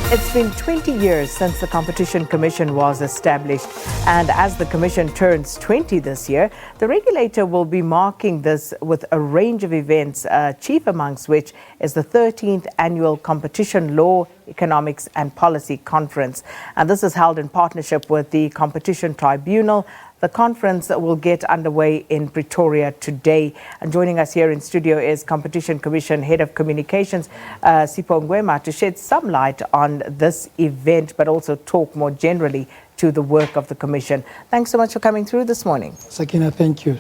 It's been 20 years since the Competition Commission was established, and as the Commission turns 20 this year, the regulator will be marking this with a range of events, chief amongst which is the 13th Annual Competition Law, Economics and Policy Conference. And this is held in partnership with the Competition Tribunal. The conference will get underway in Pretoria today. And joining us here in studio is Competition Commission Head of Communications, Sipho Ngwema, to shed some light on this event, but also talk more generally to the work of the Commission. Thanks so much for coming through this morning. Sakina, thank you.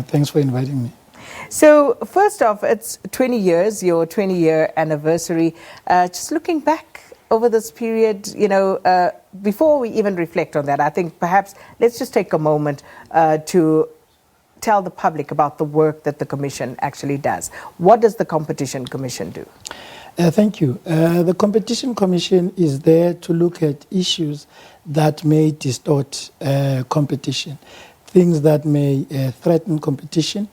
Thanks for inviting me. So first off, it's 20 years, your 20-year anniversary. Just looking back over this period, before we even reflect on that, I think perhaps let's just take a moment to tell the public about the work that the Commission actually does. What does the Competition Commission do? Thank you. The Competition Commission is there to look at issues that may distort competition, things that may threaten competition,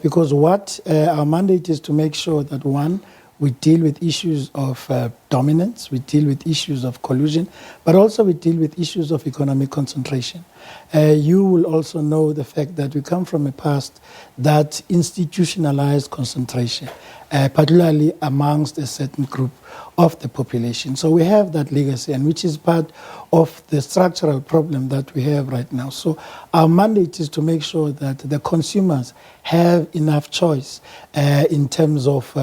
because what our mandate is to make sure that, one, we deal with issues of dominance, we deal with issues of collusion, but also we deal with issues of economic concentration. You will also know the fact that we come from a past that institutionalized concentration, particularly amongst a certain group of the population. So we have that legacy, and which is part of the structural problem that we have right now. So our mandate is to make sure that the consumers have enough choice in terms of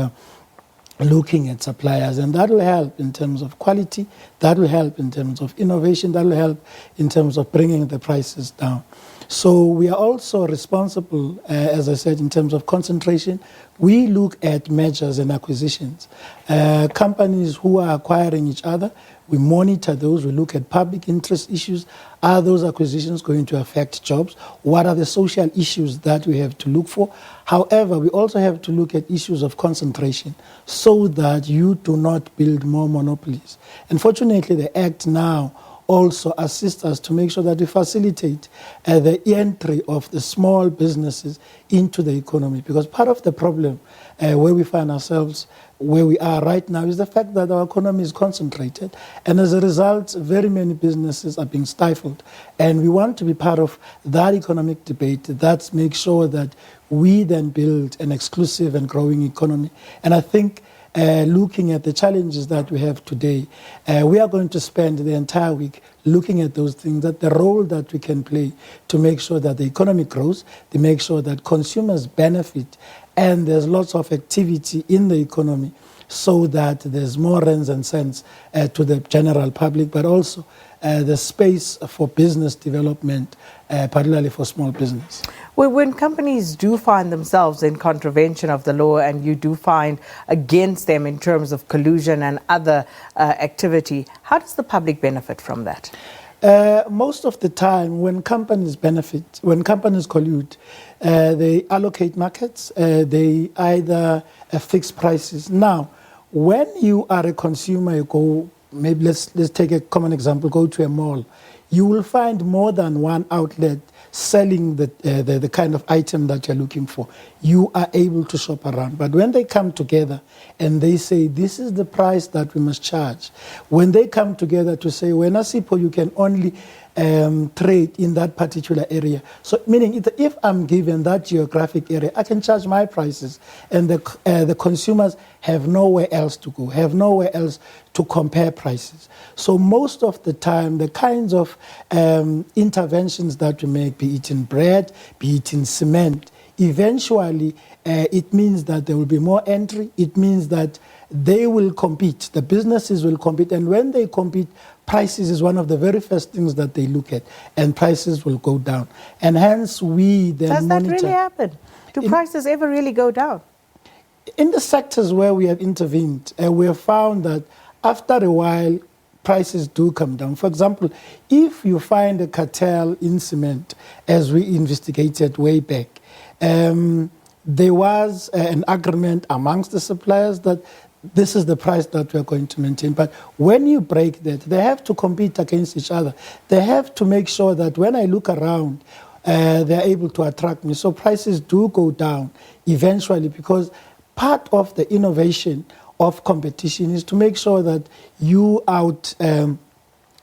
looking at suppliers, and that will help in terms of quality, that will help in terms of innovation, that will help in terms of bringing the prices down. So we are also responsible, as I said, in terms of concentration. We look at mergers and acquisitions. Companies who are acquiring each other, we monitor those, we look at public interest issues. Are those acquisitions going to affect jobs? What are the social issues that we have to look for? However, we also have to look at issues of concentration so that you do not build more monopolies. Unfortunately, the Act now also assists us to make sure that we facilitate the entry of the small businesses into the economy, because part of the problem where we find ourselves where we are right now is the fact that our economy is concentrated, and as a result very many businesses are being stifled, and we want to be part of that economic debate that makes sure that we then build an exclusive and growing economy. And I think looking at the challenges that we have today, we are going to spend the entire week looking at those things, that the role that we can play to make sure that the economy grows, to make sure that consumers benefit, and there's lots of activity in the economy so that there's more rands and cents to the general public, but also the space for business development, particularly for small business. Well, when companies do find themselves in contravention of the law and you do find against them in terms of collusion and other activity, how does the public benefit from that? Most of the time when companies collude, they allocate markets, they either fix prices. Now, when you are a consumer, you go, maybe let's take a common example, go to a mall, you will find more than one outlet selling the kind of item that you're looking for. You are able to shop around. But when they come together and they say, this is the price that we must charge, when they come together to say, when Sipho, you can only trade in that particular area. So meaning if I'm given that geographic area, I can charge my prices, and the consumers have nowhere else to go, have nowhere else to compare prices. So most of the time, the kinds of interventions that we make, be it in bread, be it in cement, eventually it means that there will be more entry. It means that they will compete, the businesses will compete, and when they compete, prices is one of the very first things that they look at, and prices will go down. And hence we then monitor. Does that really happen? Do prices ever really go down? In the sectors where we have intervened, we have found that after a while, prices do come down. For example, if you find a cartel in cement, as we investigated way back, there was an agreement amongst the suppliers that this is the price that we are going to maintain. But when you break that, they have to compete against each other. They have to make sure that when I look around, they're able to attract me. So prices do go down eventually, because part of the innovation of competition is to make sure that you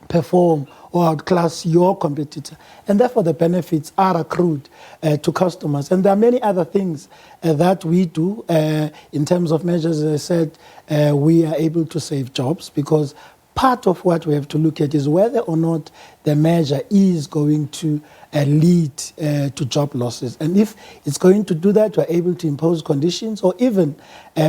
perform or outclass your competitor. And therefore the benefits are accrued to customers. And there are many other things that we do in terms of measures. As I said, we are able to save jobs, because part of what we have to look at is whether or not the measure is going to lead to job losses. And if it's going to do that, we're able to impose conditions or even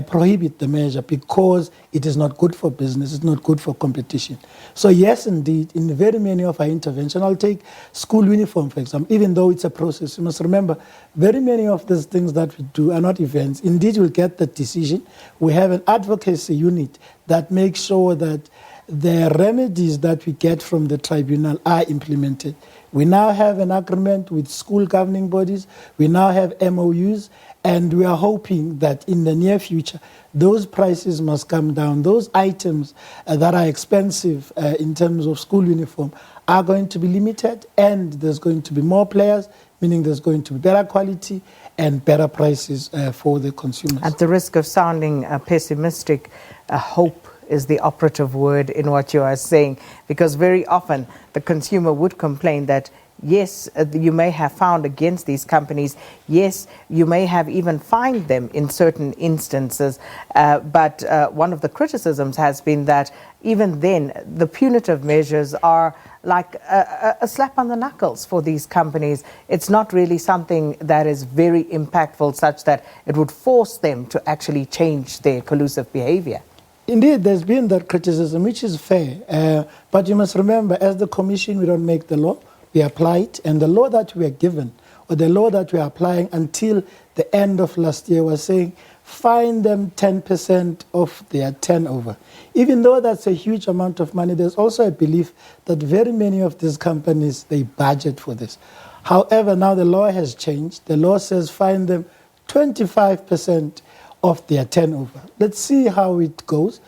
prohibit the measure, because it is not good for business, it's not good for competition. So yes, indeed, in very many of our interventions, I'll take school uniform, for example, even though it's a process. You must remember, very many of these things that we do are not events. Indeed, we'll get the decision. We have an advocacy unit that makes sure that the remedies that we get from the tribunal are implemented. We now have an agreement with school governing bodies. We now have MOUs, and we are hoping that in the near future, those prices must come down. Those items that are expensive in terms of school uniform are going to be limited, and there's going to be more players, meaning there's going to be better quality and better prices for the consumers. At the risk of sounding pessimistic, hope is the operative word in what you are saying, because very often the consumer would complain that yes, you may have found against these companies, yes, you may have even fined them in certain instances, but one of the criticisms has been that even then the punitive measures are like a slap on the knuckles for these companies. It's not really something that is very impactful, such that it would force them to actually change their collusive behavior. Indeed, there's been that criticism, which is fair. But you must remember, as the Commission, we don't make the law, we apply it. And the law that we are given, or the law that we are applying until the end of last year, was saying, fine them 10% of their turnover. Even though that's a huge amount of money, there's also a belief that very many of these companies, they budget for this. However, now the law has changed. The law says fine them 25% of their turnover. Let's see how it goes.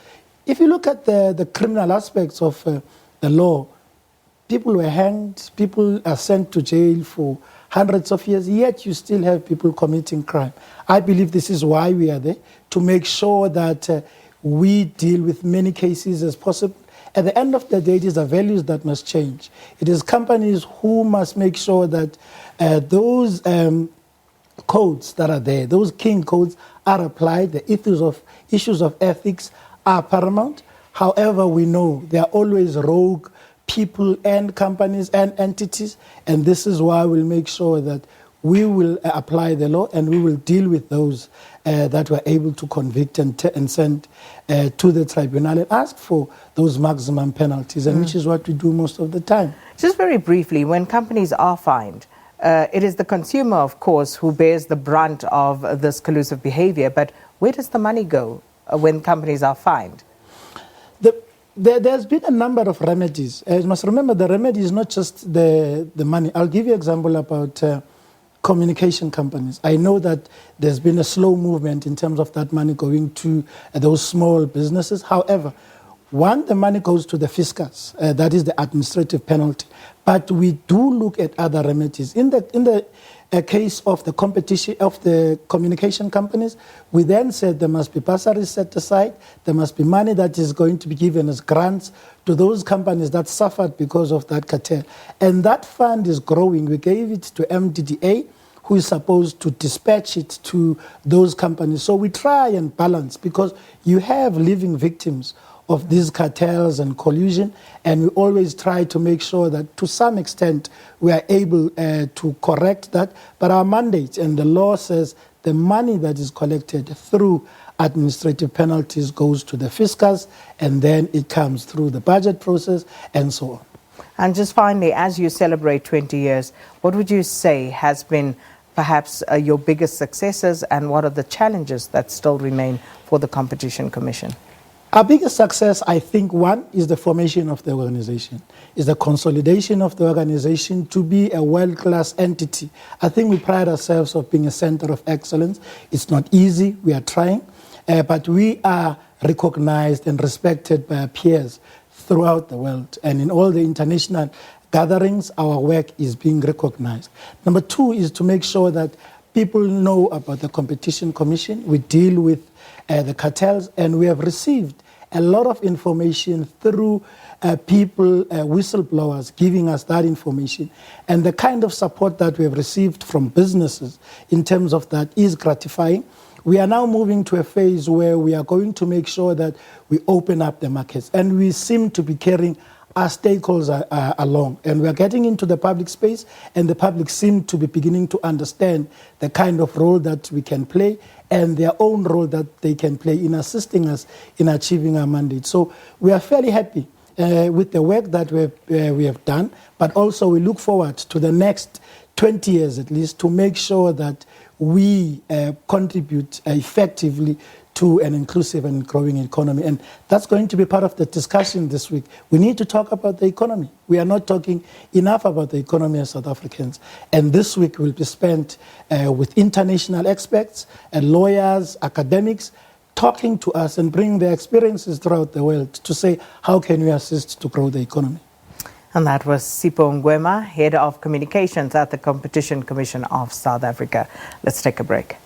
If you look at the criminal aspects of the law, people were hanged, people are sent to jail for hundreds of years, yet you still have people committing crime. I believe this is why we are there, to make sure that we deal with many cases as possible. At the end of the day, it is the values that must change. It is companies who must make sure that those codes that are there, those king codes, are applied. The issues of ethics are paramount. However, we know there are always rogue people and companies and entities, and this is why we'll make sure that we will apply the law, and we will deal with those that were able to convict and send to the tribunal and ask for those maximum penalties, and which is what we do most of the time. Just very briefly, when companies are fined, it is the consumer, of course, who bears the brunt of this collusive behavior. But where does the money go when companies are fined? There's been a number of remedies. You must remember, the remedy is not just the money. I'll give you an example about communication companies. I know that there's been a slow movement in terms of that money going to those small businesses. However, one, the money goes to the fiscus. That is the administrative penalty. But we do look at other remedies. In the case of the competition of the communication companies, we then said there must be bursaries set aside. There must be money that is going to be given as grants to those companies that suffered because of that cartel. And that fund is growing. We gave it to MDDA, who is supposed to dispatch it to those companies. So we try and balance, because you have living victims of these cartels and collusion, and we always try to make sure that to some extent we are able to correct that. But our mandate and the law says the money that is collected through administrative penalties goes to the fiscus, and then it comes through the budget process and so on. And just finally, as you celebrate 20 years, what would you say has been perhaps your biggest successes, and what are the challenges that still remain for the Competition Commission? Our biggest success, I think, one, is the formation of the organization, is the consolidation of the organization to be a world-class entity. I think we pride ourselves of being a center of excellence. It's not easy, we are trying, but we are recognized and respected by our peers throughout the world. And in all the international gatherings, our work is being recognized. Number two is to make sure that People know about the Competition Commission. We deal with the cartels, and we have received a lot of information through people, whistleblowers, giving us that information. And the kind of support that we have received from businesses in terms of that is gratifying. We are now moving to a phase where we are going to make sure that we open up the markets. And we seem to be carrying our stakeholders along. And we are getting into the public space, and the public seem to be beginning to understand the kind of role that we can play and their own role that they can play in assisting us in achieving our mandate. So we are fairly happy with the work that we have done, but also we look forward to the next 20 years at least to make sure that we contribute effectively to an inclusive and growing economy. And that's going to be part of the discussion this week. We need to talk about the economy. We are not talking enough about the economy as South Africans. And this week will be spent with international experts, lawyers, academics, talking to us and bringing their experiences throughout the world to say, how can we assist to grow the economy? And that was Sipho Ngwema, Head of Communications at the Competition Commission of South Africa. Let's take a break.